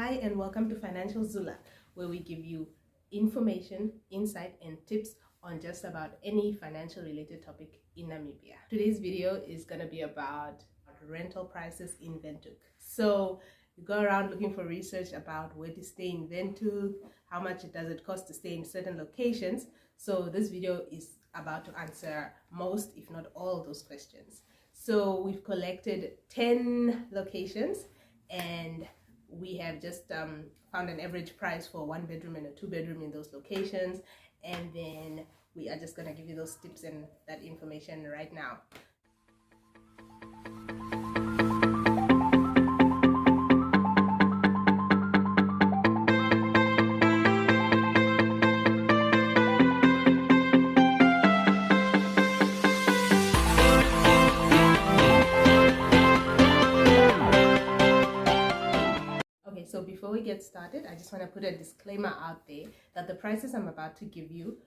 Hi and welcome to Financial Zula, where we give you information, insight and tips on just about any financial related topic in Namibia. Today's video is going to be about rental prices in Windhoek. So you go around looking for research about where to stay in Windhoek, how much does it cost to stay in certain locations. So this video is about to answer most, if not all, those questions. So we've collected 10 locations and we have just found an average price for a 1-bedroom and a 2-bedroom in those locations, and then we are just going to give you those tips and that information right now. So before we get started, I just want to put a disclaimer out there that the prices I'm about to give you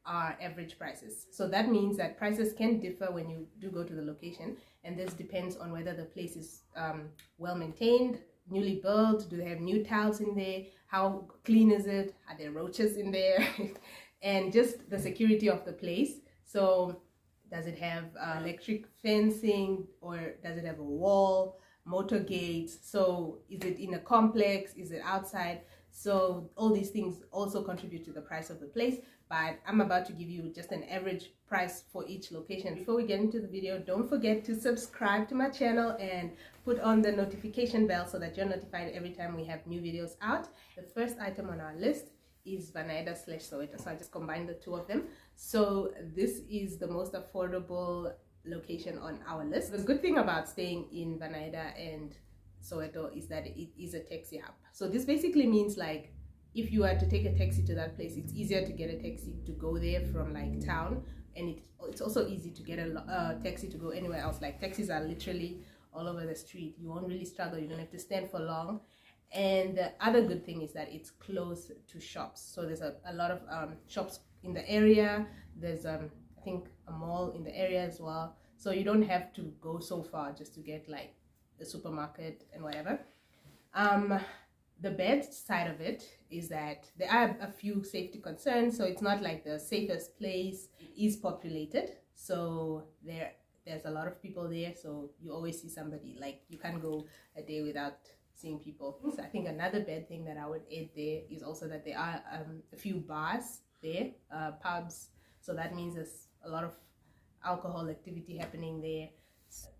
are average prices. So that means that prices can differ when you do go to the location, and this depends on whether the place is well maintained, newly built, do they have new tiles in there, how clean is it, are there roaches in there, and just the security of the place. So does it have electric fencing, or does it have a wall, motor gates? So is it in a complex, is it outside? So all these things also contribute to the price of the place, but I'm about to give you just an average price for each location. Before we get into the video, don't forget to subscribe to my channel and put on the notification bell so that you're notified every time we have new videos out. The first item on our list is Vanida/Soweto. So I just combined the two of them. So this is the most affordable location on our list. The good thing about staying in Vanida and Soweto is that it is a taxi hub. So this basically means, like, if you are to take a taxi to that place, it's easier to get a taxi to go there from like town, and it's also easy to get a taxi to go anywhere else. Like, taxis are literally all over the street. You won't really struggle, you don't have to stand for long. And the other good thing is that it's close to shops. So there's a lot of shops in the area. There's I think a mall in the area as well, so you don't have to go so far just to get like the supermarket and whatever. The bad side of it is that there are a few safety concerns. So it's not like the safest place. It is populated, so there's a lot of people there, so you always see somebody. Like, you can't go a day without seeing people. So I think another bad thing that I would add there is also that there are a few bars there, pubs. So that means there's a lot of alcohol activity happening there.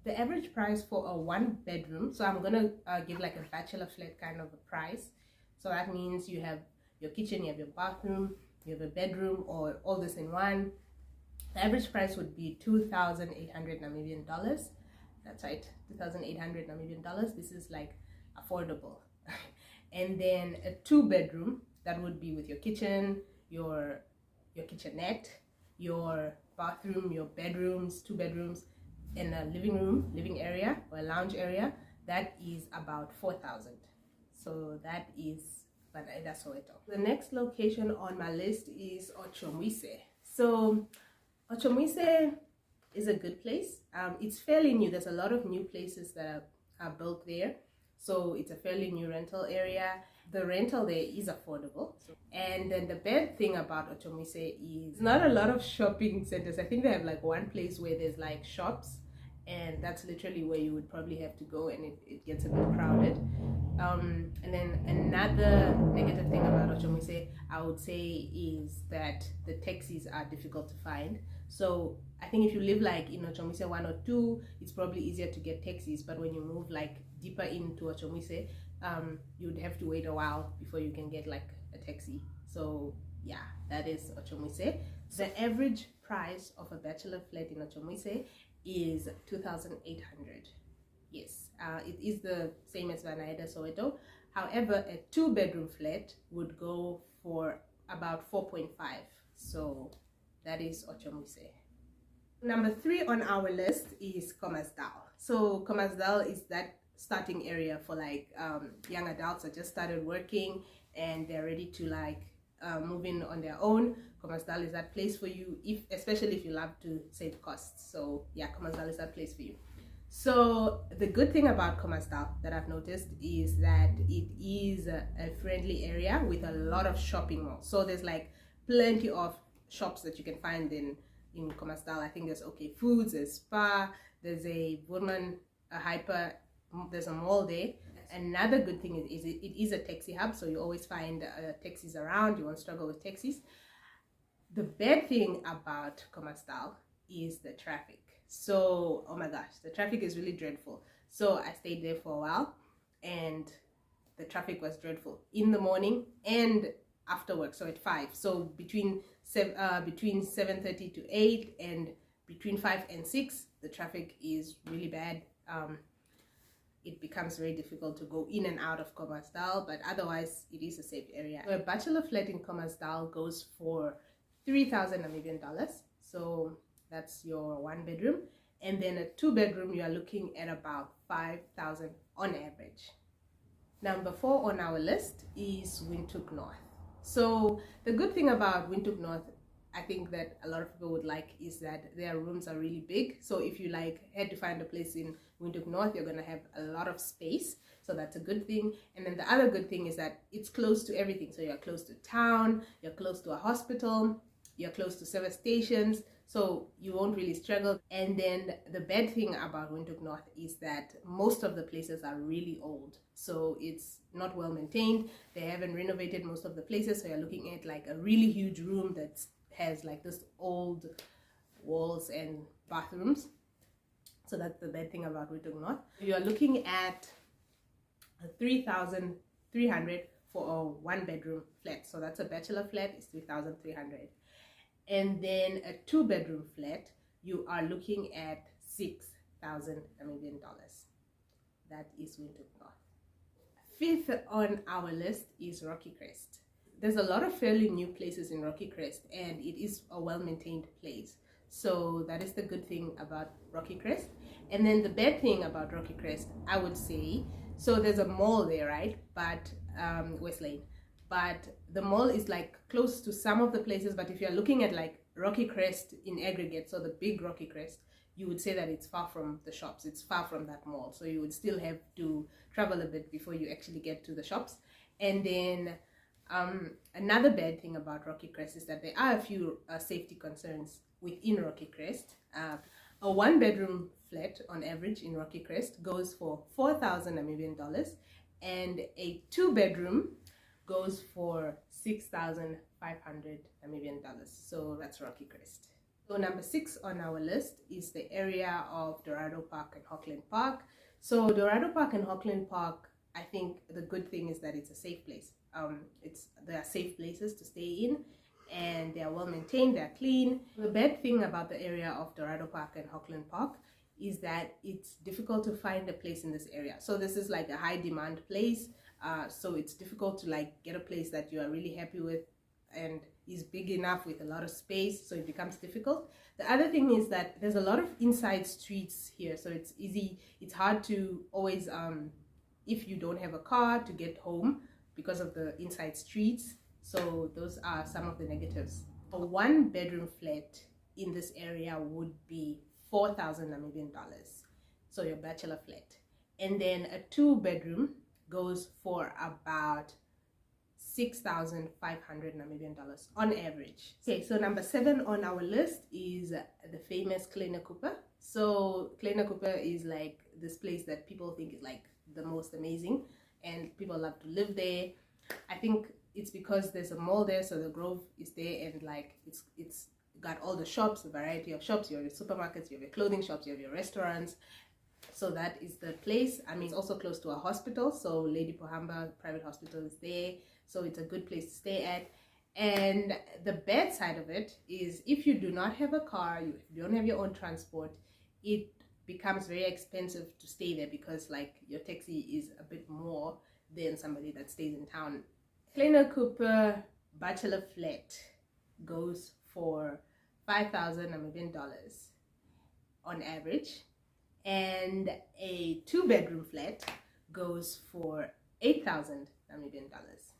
The average price for a 1-bedroom, so I'm gonna give like a bachelor flat kind of a price. So that means you have your kitchen, you have your bathroom, you have a bedroom, or all this in one. The average price would be 2,800 Namibian dollars. That's right, 2,800 Namibian dollars. This is like affordable. And then a 2-bedroom, that would be with your kitchen, your kitchenette, your bathroom, your bedrooms, 2 bedrooms, and a living area or a lounge area. That is about 4,000. So that is Vanida Soweto. The next location on my list is Otjomuise. So Otjomuise is a good place. It's fairly new. There's a lot of new places that are built there. So it's a fairly new rental area. The rental there is affordable. And then the bad thing about Otjomuise is not a lot of shopping centers. I think they have like one place where there's like shops, and that's literally where you would probably have to go, and it gets a bit crowded. And then another negative thing about Otjomuise, I would say, is that the taxis are difficult to find. So I think if you live like in Otjomuise 1 or 2, it's probably easier to get taxis, but when you move like deeper into Otjomuise, you'd have to wait a while before you can get like a taxi. So yeah, that is Otjomuise. The average price of a bachelor flat in Otjomuise is 2,800. Yes, it is the same as Vanida Soweto. However, a 2-bedroom flat would go for about 4.5. So that is Otjomuise. Number 3 on our list is Khomasdal. So Khomasdal is that starting area for like young adults that just started working and they're ready to like move in on their own. Khomasdal is that place for you, especially if you love to save costs. So yeah, Khomasdal is that place for you. So the good thing about Khomasdal that I've noticed is that it is a friendly area with a lot of shopping malls. So there's like plenty of shops that you can find in Khomasdal. I think there's OK Foods, there's Spa, there's a Woodman, a Hyper, there's a mall there. Another good thing is it is a taxi hub, so you always find taxis around. You won't struggle with taxis. The bad thing about Khomasdal is the traffic. So, oh my gosh, the traffic is really dreadful. So I stayed there for a while and the traffic was dreadful in the morning and after work, so at 5. So between 7:30 to 8 and between 5 and 6, the traffic is really bad. It becomes very difficult to go in and out of Khomasdal, but otherwise it is a safe area. So a bachelor flat in Khomasdal goes for 3,000 Namibian dollars. So that's your 1 bedroom. And then a 2 bedroom, you are looking at about 5,000 on average. Number 4 on our list is Windhoek North. So the good thing about Windhoek North, I think that a lot of people would like, is that their rooms are really big. So if you had to find a place in Windhoek North, you're going to have a lot of space. So that's a good thing. And then the other good thing is that it's close to everything. So you're close to town, you're close to a hospital, you're close to service stations, so you won't really struggle. And then the bad thing about Windhoek North is that most of the places are really old, so it's not well maintained. They haven't renovated most of the places, so you're looking at like a really huge room that has like this old walls and bathrooms. So that's the bad thing about Windhoek North. You're looking at 3,300 for a 1 bedroom flat. So that's a bachelor flat, is 3,300. And then a 2 bedroom flat, you are looking at 6,000 Namibian dollars. That is Windhoek North. 5th on our list is Rocky Crest. There's a lot of fairly new places in Rocky Crest, and it is a well-maintained place. So that is the good thing about Rocky Crest. And then the bad thing about Rocky Crest, I would say, so there's a mall there, right? But West Lane. But the mall is like close to some of the places, but if you're looking at like Rocky Crest in aggregate, so the big Rocky Crest, you would say that it's far from the shops, it's far from that mall, so you would still have to travel a bit before you actually get to the shops. And then another bad thing about Rocky Crest is that there are a few safety concerns within Rocky Crest. A 1 bedroom flat on average in Rocky Crest goes for 4,000 Namibian dollars, and a 2 bedroom goes for 6,500 Namibian dollars. So that's Rocky Crest. So number 6 on our list is the area of Dorado Park and Hochland Park. So Dorado Park and Hochland Park, I think the good thing is that it's a safe place. There are safe places to stay in, and they are well maintained, they're clean. The bad thing about the area of Dorado Park and Hochland Park is that it's difficult to find a place in this area. So this is like a high demand place. So it's difficult to like get a place that you are really happy with and is big enough with a lot of space, so it becomes difficult. The other thing is that there's a lot of inside streets here, so it's hard to always, if you don't have a car, to get home because of the inside streets. So those are some of the negatives. A 1 bedroom flat in this area would be 4,000 Namibian dollars, so your bachelor flat. And then a 2 bedroom goes for about 6,500 Namibian dollars on average. Okay, so number 7 on our list is the famous Klein Windhoek. So Klein Windhoek is like this place that people think is like the most amazing, and people love to live there. I think it's because there's a mall there, so the Grove is there, and like it's got all the shops, a variety of shops. You have your supermarkets, you have your clothing shops, you have your restaurants. So that is the place. I mean, it's also close to a hospital, so Lady Pohamba private hospital is there, so it's a good place to stay at. And the bad side of it is if you do not have a car, if you don't have your own transport, it becomes very expensive to stay there, because like your taxi is a bit more than somebody that stays in town. Klein Windhoek bachelor flat goes for 5,000 Namibian dollars on average, and a 2 bedroom flat goes for 8,000 Namibian dollars.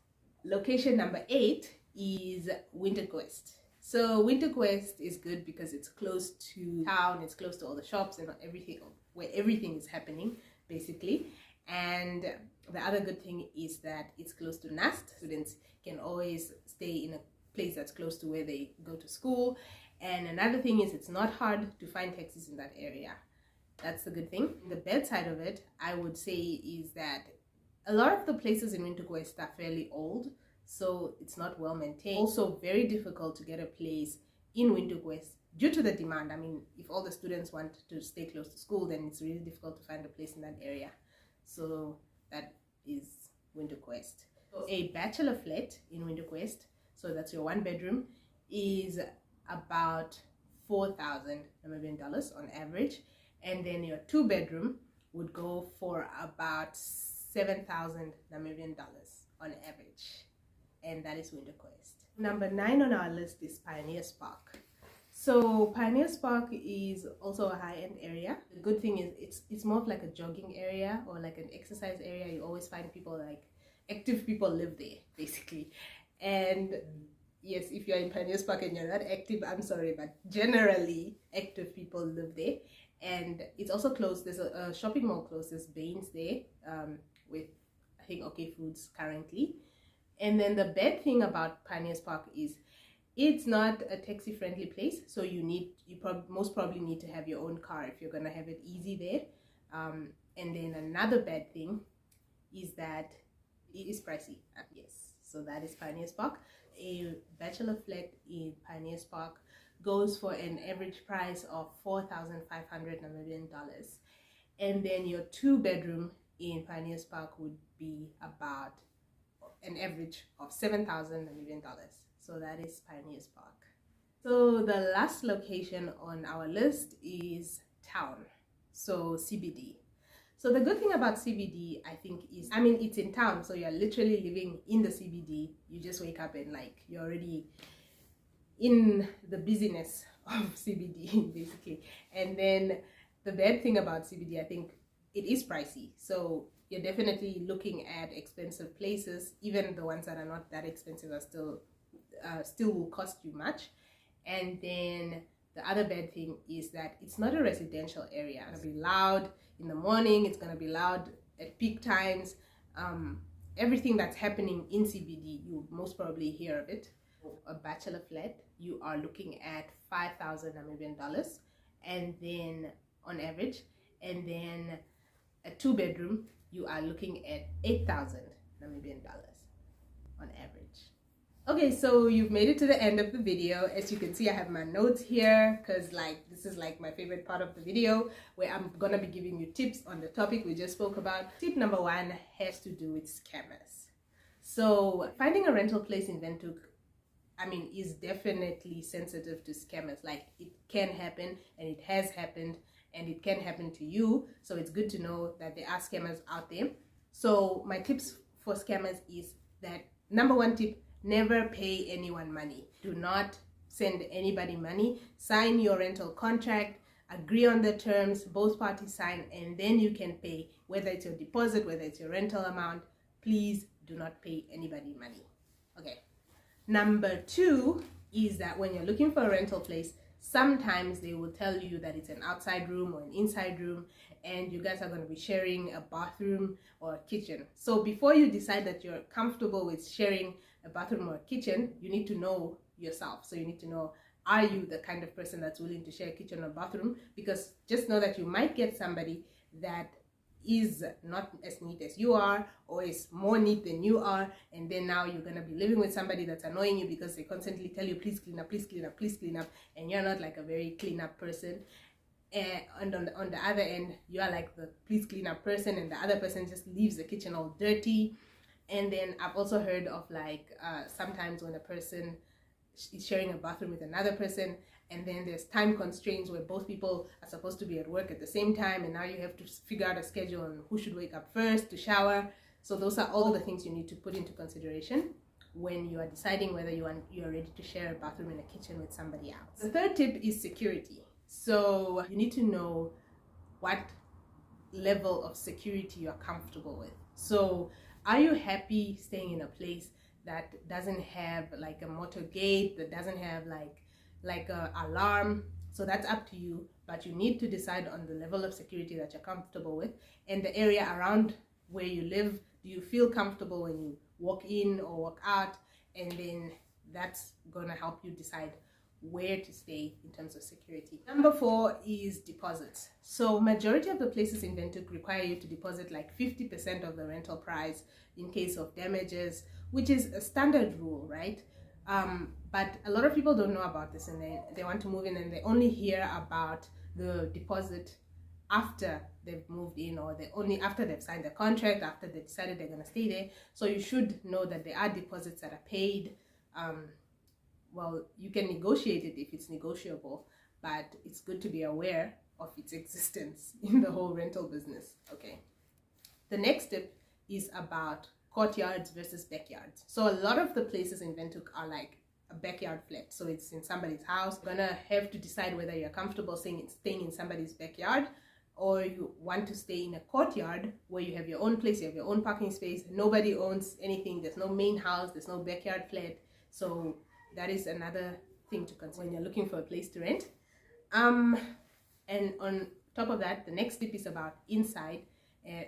Location number 8 is Windhoek West. So Windhoek West is good because it's close to town, it's close to all the shops and everything, where everything is happening basically. And the other good thing is that it's close to Nast. Students can always stay in a place that's close to where they go to school. And another thing is it's not hard to find taxis in that area. That's the good thing. The bad side of it, I would say, is that a lot of the places in Windhoek West are fairly old, so it's not well maintained. Also very difficult to get a place in Windhoek West due to the demand. I mean, if all the students want to stay close to school, then it's really difficult to find a place in that area. So that is Windhoek West. So a bachelor flat in Windhoek West, so that's your 1 bedroom, is about 4,000 Namibian dollars on average. And then your 2 bedroom would go for about 7,000 Namibian dollars on average. And that is Windhoek West. Number 9 on our list is Pioneer Spark. So Pioneer Spark is also a high-end area. The good thing is it's more of like a jogging area or like an exercise area. You always find people, like active people, live there basically. And yes, if you're in Pioneer Spark and you're not active, I'm sorry, but generally active people live there. And it's also close. There's a shopping mall close. There's Baines there with, I think, OK Foods currently. And then the bad thing about Pioneer Spark is it's not a taxi friendly place, so you most probably need to have your own car if you're gonna have it easy there. And then another bad thing is that it is pricey. Yes, so that is Pioneer Spark. A bachelor flat in Pioneer Spark goes for an average price of 4,500 Namibian dollars, and then your 2 bedroom in Pioneer Spark would be about an average of 7,000 Namibian dollars. So that is Pioneer Spark. So the last location on our list is town, so CBD. So the good thing about CBD, I think, is, I mean, it's in town, so you're literally living in the CBD. You just wake up and like you're already in the busyness of CBD basically. And then the bad thing about CBD, I think, it is pricey. So you're definitely looking at expensive places. Even the ones that are not that expensive are still will cost you much. And then the other bad thing is that it's not a residential area. It's gonna be loud in the morning, it's gonna be loud at peak times. Everything that's happening in CBD, you most probably hear of it. A bachelor flat, you are looking at 5,000 Namibian dollars, and then on average, and then a 2 bedroom, you are looking at 8,000 Namibian dollars on average. Okay, so you've made it to the end of the video. As you can see, I have my notes here because like this is like my favorite part of the video, where I'm gonna be giving you tips on the topic we just spoke about. Tip number 1 has to do with scammers. So finding a rental place in Windhoek, I mean, is definitely sensitive to scammers. Like, it can happen, and it has happened, and it can happen to you. So it's good to know that there are scammers out there. So my tips for scammers is that, number 1 tip, never pay anyone money. Do not send anybody money. Sign your rental contract, agree on the terms, both parties sign, and then you can pay, whether it's your deposit, whether it's your rental amount. Please do not pay anybody money. Okay. Number 2 is that when you're looking for a rental place, sometimes they will tell you that it's an outside room or an inside room, and you guys are going to be sharing a bathroom or a kitchen. So before you decide that you're comfortable with sharing a bathroom or a kitchen, you need to know yourself. So you need to know, are you the kind of person that's willing to share a kitchen or bathroom? Because just know that you might get somebody that is not as neat as you are, or is more neat than you are, and then now you're gonna be living with somebody that's annoying you because they constantly tell you, please clean up, please clean up, please clean up, and you're not like a very clean up person. And on the other end, you are like the please clean up person, and the other person just leaves the kitchen all dirty. And then I've also heard of like sometimes when a person is sharing a bathroom with another person, and then there's time constraints where both people are supposed to be at work at the same time, and now you have to figure out a schedule on who should wake up first to shower. So those are all the things you need to put into consideration when you are deciding whether you are ready to share a bathroom and a kitchen with somebody else. The third tip is security. So you need to know what level of security you're comfortable with. So are you happy staying in a place that doesn't have like a motor gate, that doesn't have like a alarm? So that's up to you, but you need to decide on the level of security that you're comfortable with and the area around where you live. Do you feel comfortable when you walk in or walk out? And then that's gonna help you decide where to stay in terms of security. Number 4 is deposits. So majority of the places in Windhoek require you to deposit like 50% of the rental price in case of damages, which is a standard rule, right? But a lot of people don't know about this, and they want to move in and they only hear about the deposit after they've moved in, or they only after they've signed the contract, after they decided they're going to stay there. So you should know that there are deposits that are paid. Well, you can negotiate it if it's negotiable, but it's good to be aware of its existence in the whole rental business. Okay. The next tip is about courtyards versus backyards. So a lot of the places in Windhoek are like a backyard flat. So it's in somebody's house. You're gonna have to decide whether you're comfortable staying in somebody's backyard, or you want to stay in a courtyard where you have your own place, you have your own parking space, nobody owns anything, there's no main house, there's no backyard flat. So that is another thing to consider when you're looking for a place to rent. And on top of that, the next tip is about inside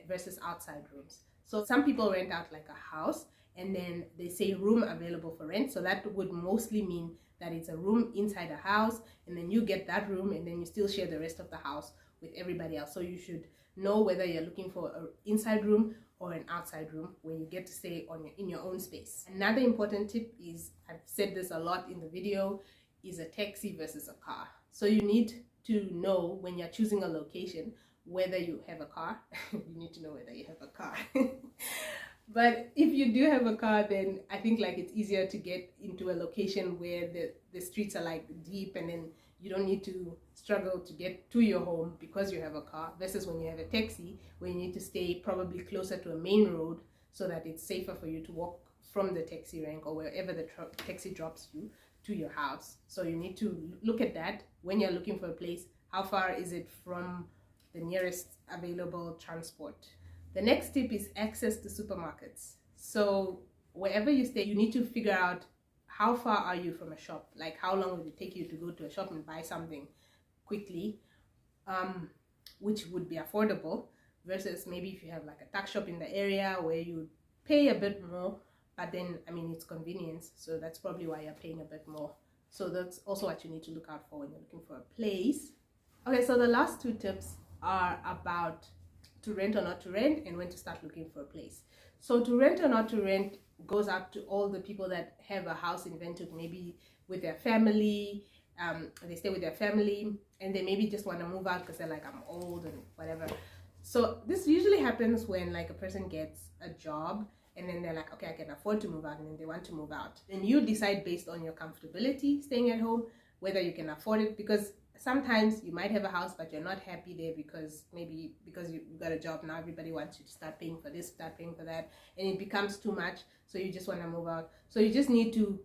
versus outside rooms. So some people rent out like a house and then they say room available for rent. So that would mostly mean that it's a room inside a house, and then you get that room and then you still share the rest of the house with everybody else. So you should know whether you're looking for an inside room or an outside room where you get to stay in your own space. Another important tip is, I've said this a lot in the video, is a taxi versus a car. So you need to know when you're choosing a location whether you have a car. You need to know whether you have a car. But if you do have a car, then I think like it's easier to get into a location where the streets are like deep, and then you don't need to struggle to get to your home because you have a car, versus when you have a taxi where you need to stay probably closer to a main road so that it's safer for you to walk from the taxi rank or wherever the taxi drops you to your house. So you need to look at that when you're looking for a place. How far is it from the nearest available transport? The next tip is access to supermarkets. So wherever you stay, you need to figure out how far are you from a shop. Like how long would it take you to go to a shop and buy something quickly, which would be affordable, versus maybe if you have like a tuck shop in the area where you pay a bit more, but then I mean it's convenience, so that's probably why you're paying a bit more. So that's also what you need to look out for when you're looking for a place. Okay, so the last 2 tips are about to rent or not to rent, and when to start looking for a place. So to rent or not to rent goes out to all the people that have a house in Windhoek, maybe with their family. They stay with their family and they maybe just want to move out because they're like, I'm old and whatever. So this usually happens when like a person gets a job and then they're like, okay, I can afford to move out, and then they want to move out. Then you decide based on your comfortability staying at home whether you can afford it, because sometimes you might have a house but you're not happy there because maybe because you got a job now, everybody wants you to start paying for this, start paying for that, and it becomes too much, so you just want to move out. So you just need to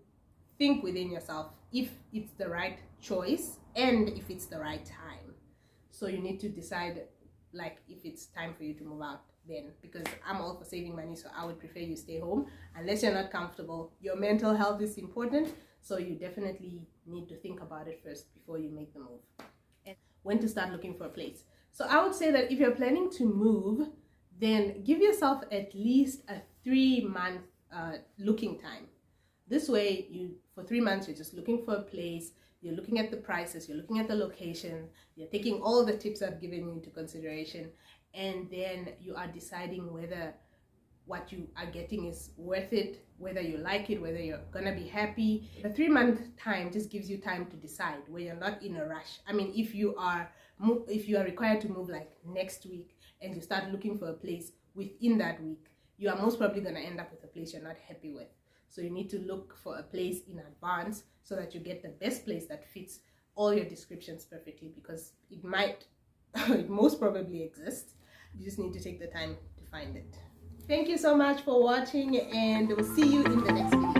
think within yourself if it's the right choice and if it's the right time. So you need to decide like if it's time for you to move out then, because I'm all for saving money, so I would prefer you stay home unless you're not comfortable. Your mental health is important, so you definitely need to think about it first before you make the move. And when to start looking for a place. So I would say that if you're planning to move, then give yourself at least a 3-month looking time. This way, for 3 months, you're just looking for a place, you're looking at the prices, you're looking at the location, you're taking all the tips I've given you into consideration, and then you are deciding whether what you are getting is worth it, whether you like it, whether you're gonna be happy. The 3-month time just gives you time to decide where you're not in a rush. I mean, if you are required to move like next week and you start looking for a place within that week, you are most probably gonna end up with a place you're not happy with. So you need to look for a place in advance so that you get the best place that fits all your descriptions perfectly, because it most probably exists. You just need to take the time to find it. Thank you so much for watching, and we'll see you in the next video.